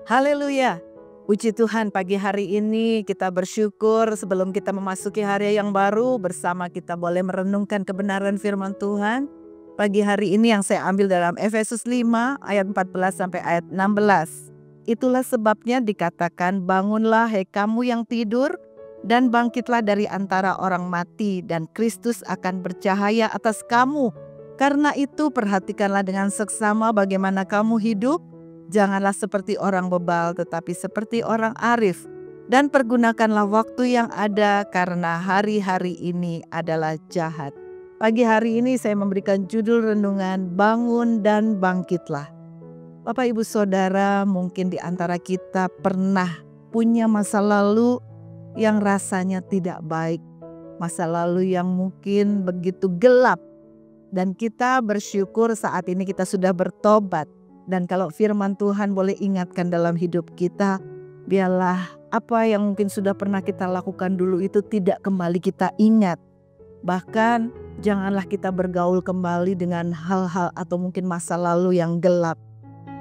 Haleluya. Puji Tuhan, pagi hari ini kita bersyukur sebelum kita memasuki hari yang baru bersama kita boleh merenungkan kebenaran firman Tuhan. Pagi hari ini yang saya ambil dalam Efesus 5 ayat 14 sampai ayat 16. Itulah sebabnya dikatakan, bangunlah hai kamu yang tidur dan bangkitlah dari antara orang mati dan Kristus akan bercahaya atas kamu. Karena itu perhatikanlah dengan seksama bagaimana kamu hidup. Janganlah seperti orang bebal tetapi seperti orang arif. Dan pergunakanlah waktu yang ada karena hari-hari ini adalah jahat. Pagi hari ini saya memberikan judul renungan bangun dan bangkitlah. Bapak Ibu Saudara, mungkin di antara kita pernah punya masa lalu yang rasanya tidak baik. Masa lalu yang mungkin begitu gelap. Dan kita bersyukur saat ini kita sudah bertobat. Dan kalau firman Tuhan boleh ingatkan dalam hidup kita, biarlah apa yang mungkin sudah pernah kita lakukan dulu itu tidak kembali kita ingat. Bahkan janganlah kita bergaul kembali dengan hal-hal atau mungkin masa lalu yang gelap.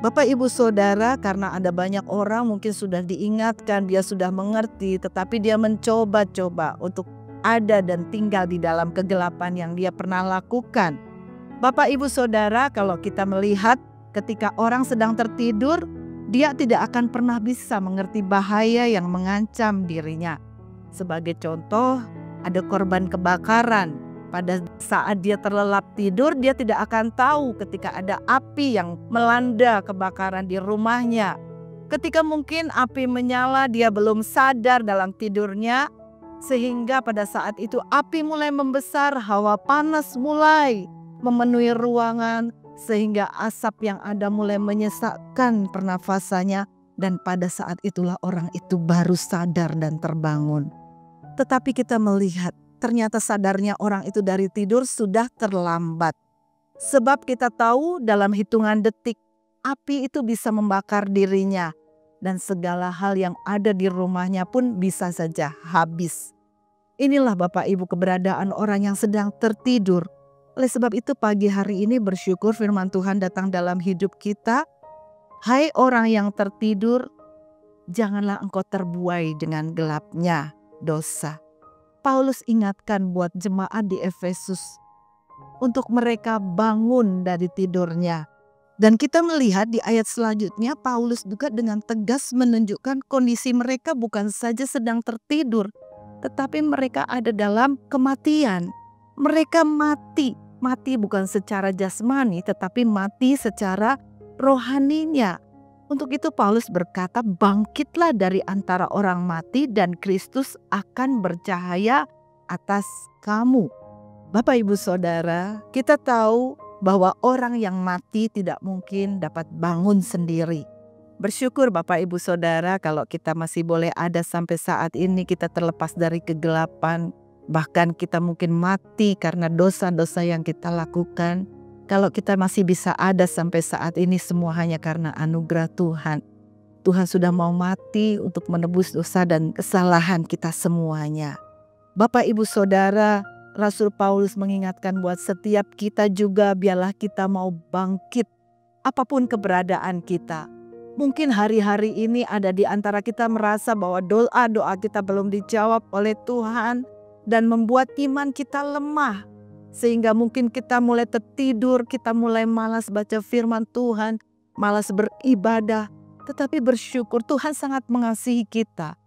Bapak Ibu Saudara, karena ada banyak orang mungkin sudah diingatkan, dia sudah mengerti, tetapi dia mencoba-coba untuk ada dan tinggal di dalam kegelapan yang dia pernah lakukan. Bapak Ibu Saudara, kalau kita melihat ketika orang sedang tertidur, dia tidak akan pernah bisa mengerti bahaya yang mengancam dirinya. Sebagai contoh, ada korban kebakaran. Pada saat dia terlelap tidur, dia tidak akan tahu ketika ada api yang melanda kebakaran di rumahnya. Ketika mungkin api menyala, dia belum sadar dalam tidurnya, sehingga pada saat itu api mulai membesar, hawa panas mulai memenuhi ruangan, sehingga asap yang ada mulai menyesakkan pernafasannya, dan pada saat itulah orang itu baru sadar dan terbangun. Tetapi kita melihat ternyata sadarnya orang itu dari tidur sudah terlambat. Sebab kita tahu dalam hitungan detik api itu bisa membakar dirinya dan segala hal yang ada di rumahnya pun bisa saja habis. Inilah Bapak Ibu keberadaan orang yang sedang tertidur. Oleh sebab itu pagi hari ini bersyukur firman Tuhan datang dalam hidup kita. Hai orang yang tertidur, janganlah engkau terbuai dengan gelapnya dosa. Paulus ingatkan buat jemaat di Efesus untuk mereka bangun dari tidurnya. Dan kita melihat di ayat selanjutnya Paulus juga dengan tegas menunjukkan kondisi mereka bukan saja sedang tertidur, tetapi mereka ada dalam kematian. Mereka mati bukan secara jasmani tetapi mati secara rohaninya. Untuk itu Paulus berkata, bangkitlah dari antara orang mati dan Kristus akan bercahaya atas kamu. Bapak Ibu Saudara, kita tahu bahwa orang yang mati tidak mungkin dapat bangun sendiri. Bersyukur Bapak Ibu Saudara kalau kita masih boleh ada sampai saat ini, kita terlepas dari kegelapan. Bahkan kita mungkin mati karena dosa-dosa yang kita lakukan. Kalau kita masih bisa ada sampai saat ini, semua hanya karena anugerah Tuhan. Tuhan sudah mau mati untuk menebus dosa dan kesalahan kita semuanya. Bapak Ibu Saudara, Rasul Paulus mengingatkan buat setiap kita juga, biarlah kita mau bangkit apapun keberadaan kita. Mungkin hari-hari ini ada di antara kita merasa bahwa doa-doa kita belum dijawab oleh Tuhan dan membuat iman kita lemah. Sehingga mungkin kita mulai tertidur, kita mulai malas baca firman Tuhan, malas beribadah. Tetapi bersyukur Tuhan sangat mengasihi kita.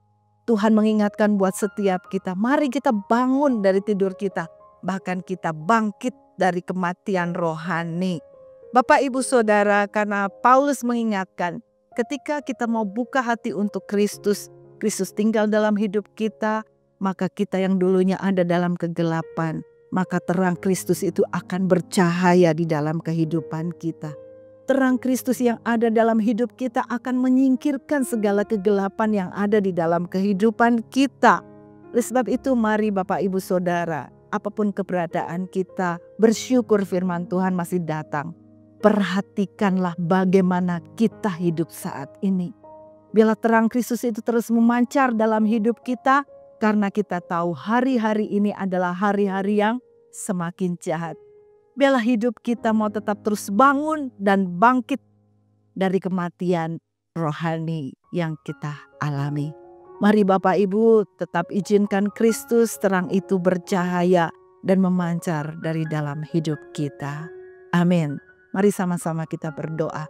Tuhan mengingatkan buat setiap kita, mari kita bangun dari tidur kita. Bahkan kita bangkit dari kematian rohani. Bapak Ibu Saudara, karena Paulus mengingatkan, ketika kita mau buka hati untuk Kristus, Kristus tinggal dalam hidup kita, maka kita yang dulunya ada dalam kegelapan, maka terang Kristus itu akan bercahaya di dalam kehidupan kita. Terang Kristus yang ada dalam hidup kita akan menyingkirkan segala kegelapan yang ada di dalam kehidupan kita. Oleh sebab itu mari Bapak Ibu Saudara, apapun keberadaan kita, bersyukur firman Tuhan masih datang. Perhatikanlah bagaimana kita hidup saat ini. Biarlah terang Kristus itu terus memancar dalam hidup kita, karena kita tahu hari-hari ini adalah hari-hari yang semakin jahat. Biarlah hidup kita mau tetap terus bangun dan bangkit dari kematian rohani yang kita alami. Mari Bapak Ibu tetap izinkan Kristus terang itu bercahaya dan memancar dari dalam hidup kita. Amin. Mari sama-sama kita berdoa.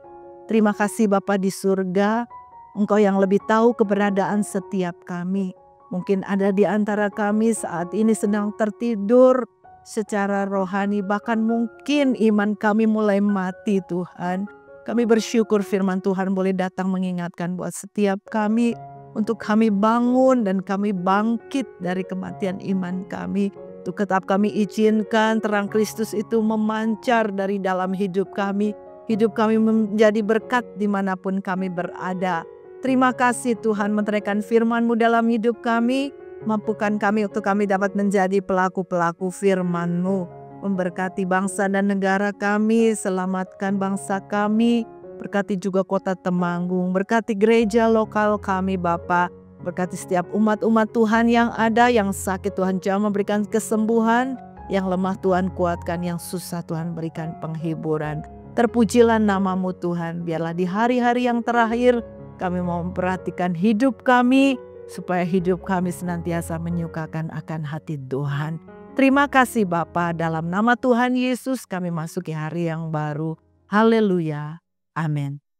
Terima kasih Bapa di surga, Engkau yang lebih tahu keberadaan setiap kami. Mungkin ada di antara kami saat ini sedang tertidur secara rohani, bahkan mungkin iman kami mulai mati Tuhan. Kami bersyukur firman Tuhan boleh datang mengingatkan buat setiap kami untuk kami bangun dan kami bangkit dari kematian iman kami. Untuk tetap kami izinkan terang Kristus itu memancar dari dalam hidup kami. Hidup kami menjadi berkat dimanapun kami berada. Terima kasih Tuhan meneraikan firman-Mu dalam hidup kami. Mampukan kami untuk kami dapat menjadi pelaku-pelaku firman-Mu. Memberkati bangsa dan negara kami, selamatkan bangsa kami. Berkati juga kota Temanggung, berkati gereja lokal kami Bapa. Berkati setiap umat-umat Tuhan yang ada, yang sakit Tuhan jamah memberikan kesembuhan, yang lemah Tuhan kuatkan, yang susah Tuhan berikan penghiburan. Terpujilah nama-Mu Tuhan, biarlah di hari-hari yang terakhir kami mau memperhatikan hidup kami, supaya hidup kami senantiasa menyukakan akan hati Tuhan. Terima kasih Bapa, dalam nama Tuhan Yesus kami masuki hari yang baru. Haleluya. Amin.